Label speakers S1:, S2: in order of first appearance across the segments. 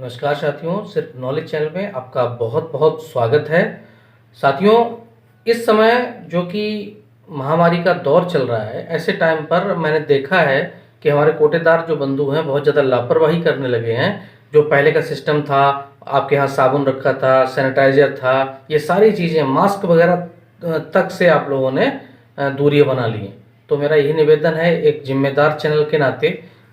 S1: नमस्कार साथियों, सिर्फ नॉलेज चैनल में आपका बहुत बहुत स्वागत है। साथियों, इस समय जो कि महामारी का दौर चल रहा है, ऐसे टाइम पर मैंने देखा है कि हमारे कोटेदार जो बंधु हैं बहुत ज़्यादा लापरवाही करने लगे हैं। जो पहले का सिस्टम था, आपके यहाँ साबुन रखा था, सैनिटाइजर था, ये सारी चीज़ें, मास्क वगैरह तक से आप लोगों ने दूरियां बना ली हैं। तो मेरा यही निवेदन है एक जिम्मेदार चैनल के नाते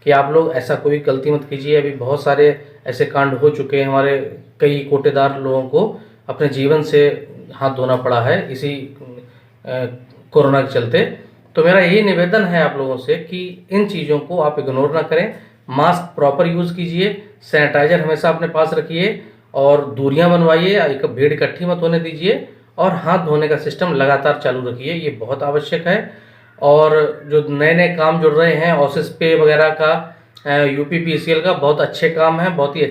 S1: कि आप लोग ऐसा कोई गलती मत कीजिए। अभी बहुत सारे ऐसे कांड हो चुके हैं, हमारे कई कोटेदार लोगों को अपने जीवन से हाथ धोना पड़ा है इसी कोरोना के चलते। तो मेरा यही निवेदन है आप लोगों से कि इन चीज़ों को आप इग्नोर ना करें, मास्क प्रॉपर यूज़ कीजिए, सैनिटाइजर हमेशा अपने पास रखिए और दूरियां बनवाइए, एक भीड़ इकट्ठी मत होने दीजिए और हाथ धोने का सिस्टम लगातार चालू रखिए, ये बहुत आवश्यक है। और जो नए नए काम जुड़ रहे हैं, ऑफिस पे वगैरह का, यूपीपीसीएल का, बहुत अच्छे काम है, बहुत ही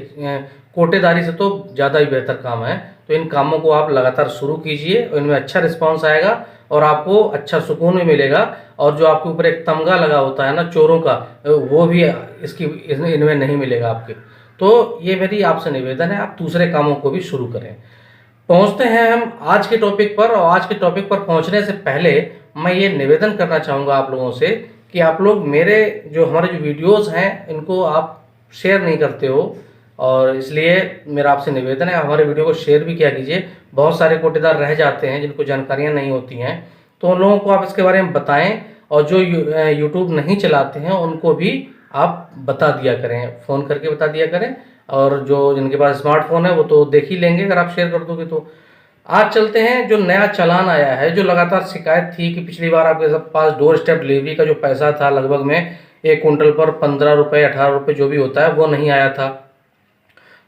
S1: कोटेदारी से तो ज़्यादा ही बेहतर काम है। तो इन कामों को आप लगातार शुरू कीजिए, इनमें अच्छा रिस्पांस आएगा और आपको अच्छा सुकून भी मिलेगा। और जो आपके ऊपर एक तमगा लगा होता है ना चोरों का, वो भी इनमें नहीं मिलेगा आपके। तो ये मेरी आपसे निवेदन है, आप दूसरे कामों को भी शुरू करें। पहुंचते हैं हम आज के टॉपिक पर, और आज के टॉपिक पर पहुंचने से पहले मैं ये निवेदन करना चाहूँगा आप लोगों से कि आप लोग हमारे जो वीडियोस हैं इनको आप शेयर नहीं करते हो, और इसलिए मेरा आपसे निवेदन है हमारे वीडियो को शेयर भी किया कीजिए। बहुत सारे कोटेदार रह जाते हैं जिनको जानकारियाँ नहीं होती हैं, तो उन लोगों को आप इसके बारे में बताएं। और जो यूट्यूब नहीं चलाते हैं उनको भी आप बता दिया करें, फ़ोन करके बता दिया करें। और जो जिनके पास स्मार्टफोन है वो तो देख ही लेंगे अगर आप शेयर कर दोगे तो। आज चलते हैं, जो नया चालान आया है, जो लगातार शिकायत थी कि पिछली बार आपके पास डोर स्टेप डिलीवरी का जो पैसा था लगभग में 1 कुंटल पर 15 रुपये 18 रुपये जो भी होता है वो नहीं आया था।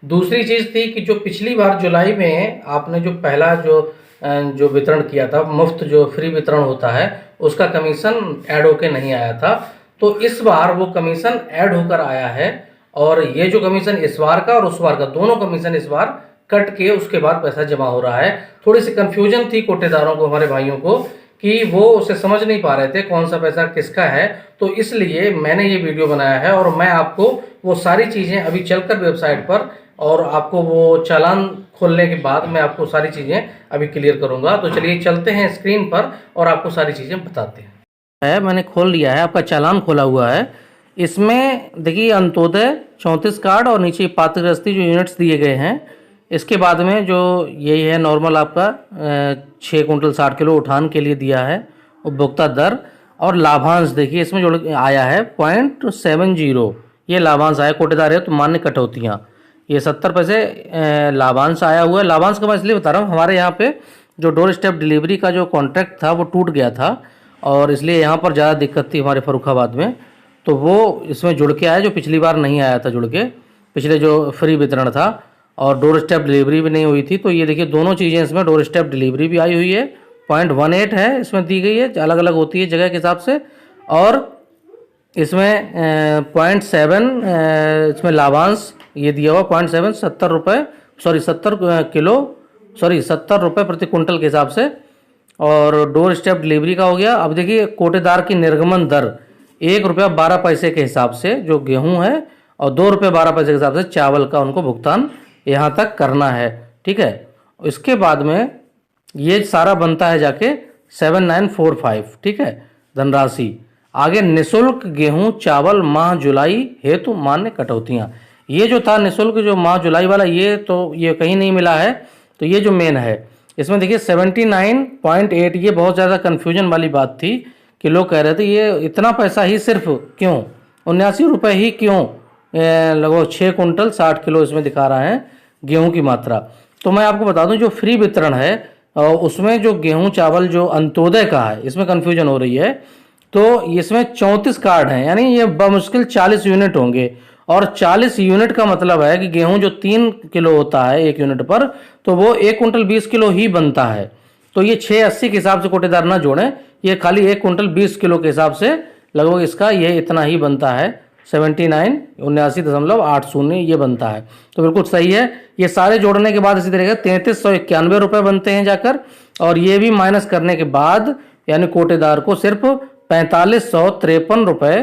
S1: दूसरी चीज़ थी कि जो पिछली बार जुलाई में आपने जो पहला जो वितरण किया था, मुफ्त जो फ्री वितरण होता है, उसका कमीशन ऐड होके नहीं आया था। तो इस बार वो कमीशन ऐड होकर आया है, और ये जो कमीशन इस बार का और उस बार का, दोनों कमीशन इस बार कट के उसके बाद पैसा जमा हो रहा है। थोड़ी सी कन्फ्यूजन थी कोटेदारों को, हमारे भाइयों को, कि वो उसे समझ नहीं पा रहे थे कौन सा पैसा किसका है। तो इसलिए मैंने ये वीडियो बनाया है, और मैं आपको वो सारी चीज़ें अभी चलकर वेबसाइट पर, और आपको वो चालान खोलने के बाद मैं आपको सारी चीज़ें अभी क्लियर करूंगा। तो चलिए चलते हैं स्क्रीन पर और आपको सारी चीज़ें बताते हैं। मैंने खोल लिया है, आपका चालान खोला हुआ है। इसमें देखिए अंत्योदय 34 कार्ड और नीचे पात्रग्रस्ती जो यूनिट्स दिए गए हैं। इसके बाद में जो यही है नॉर्मल आपका 6 कुंटल 60 किलो उठान के लिए दिया है, उपभोक्ता दर और लाभांश देखिए इसमें जो आया है 0.70, ये लाभांश आया। कोटेदार है तो मान्य कटौतियाँ, ये 70 पैसे लाभांश आया हुआ है। लाभांश का मैं इसलिए बता रहा हूँ, हमारे यहाँ पे जो डोर स्टेप डिलीवरी का जो कॉन्ट्रैक्ट था वो टूट गया था, और इसलिए यहाँ पर ज़्यादा दिक्कत थी हमारे फर्रुखाबाद में। तो वो इसमें जुड़ के आया, जो पिछली बार नहीं आया था जुड़ के, पिछले जो फ्री वितरण था, और डोर स्टेप डिलीवरी भी नहीं हुई थी। तो ये देखिए दोनों चीज़ें इसमें, डोर स्टेप डिलीवरी भी आई हुई है, 0.18 है इसमें दी गई है, अलग अलग होती है जगह के हिसाब से। और इसमें 0.7 इसमें लाभांश ये दिया हुआ 0.7, 70 रुपये, सॉरी 70 किलो, सॉरी 70 रुपये प्रति कुंटल के हिसाब से। और डोर स्टेप डिलीवरी का हो गया। अब देखिए कोटेदार की निर्गमन दर 1 रुपया 12 पैसे के हिसाब से जो गेहूं है, और 2 रुपये 12 पैसे के हिसाब से चावल का उनको भुगतान यहाँ तक करना है, ठीक है। इसके बाद में ये सारा बनता है जाके 7945, ठीक है, धनराशि। आगे निःशुल्क गेहूं चावल माह जुलाई हेतु मान्य कटौतियाँ, ये जो था निःशुल्क जो माह जुलाई वाला, ये कहीं नहीं मिला है। तो ये जो मेन है इसमें देखिए 79.8, ये बहुत ज़्यादा कन्फ्यूजन वाली बात थी कि लोग कह रहे थे ये इतना पैसा ही सिर्फ क्यों, 79 रुपये ही क्यों, लगभग 6 कुंटल 60 किलो इसमें दिखा रहा है गेहूं की मात्रा। तो मैं आपको बता दूं जो फ्री वितरण है उसमें जो गेहूं चावल जो अंत्योदय का है, इसमें कन्फ्यूजन हो रही है। तो इसमें 34 कार्ड हैं, यानी ये बमुश्किल 40 यूनिट होंगे, और 40 यूनिट का मतलब है कि गेहूं जो 3 किलो होता है 1 यूनिट पर, तो वो 1 कुंटल 20 किलो ही बनता है। तो ये 680 के हिसाब से कोटेदार ना जोड़ें, ये खाली 1 कुंटल 20 किलो के हिसाब से लगभग इसका ये इतना ही बनता है, 79,79.80 ये बनता है। तो बिल्कुल सही है। ये सारे जोड़ने के बाद इसी तरह 3391 रुपये बनते हैं जाकर, और ये भी माइनस करने के बाद यानी कोटेदार को सिर्फ 4553 रुपये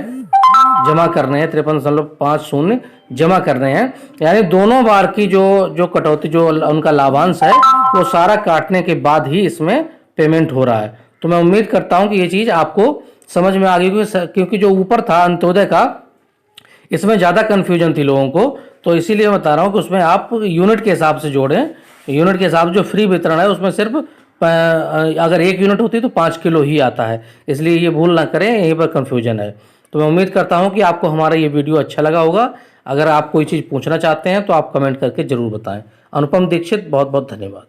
S1: जमा करने हैं, 53.50 जमा करने हैं। यानी दोनों बार की जो कटौती, जो उनका लाभांश है, वो सारा काटने के बाद ही इसमें पेमेंट हो रहा है। तो मैं उम्मीद करता हूं कि ये चीज़ आपको समझ में आ गई, क्योंकि जो ऊपर था अंत्योदय का, इसमें ज़्यादा कन्फ्यूजन थी लोगों को। तो इसीलिए बता रहा हूँ कि उसमें आप यूनिट के हिसाब से जोड़ें। यूनिट के हिसाब से जो फ्री वितरण है उसमें सिर्फ अगर 1 यूनिट होती है तो 5 किलो ही आता है। इसलिए ये भूल ना करें, यहीं पर कन्फ्यूजन है। तो मैं उम्मीद करता हूँ कि आपको हमारा ये वीडियो अच्छा लगा होगा। अगर आप कोई चीज़ पूछना चाहते हैं तो आप कमेंट करके ज़रूर बताएं। अनुपम दीक्षित, बहुत बहुत धन्यवाद।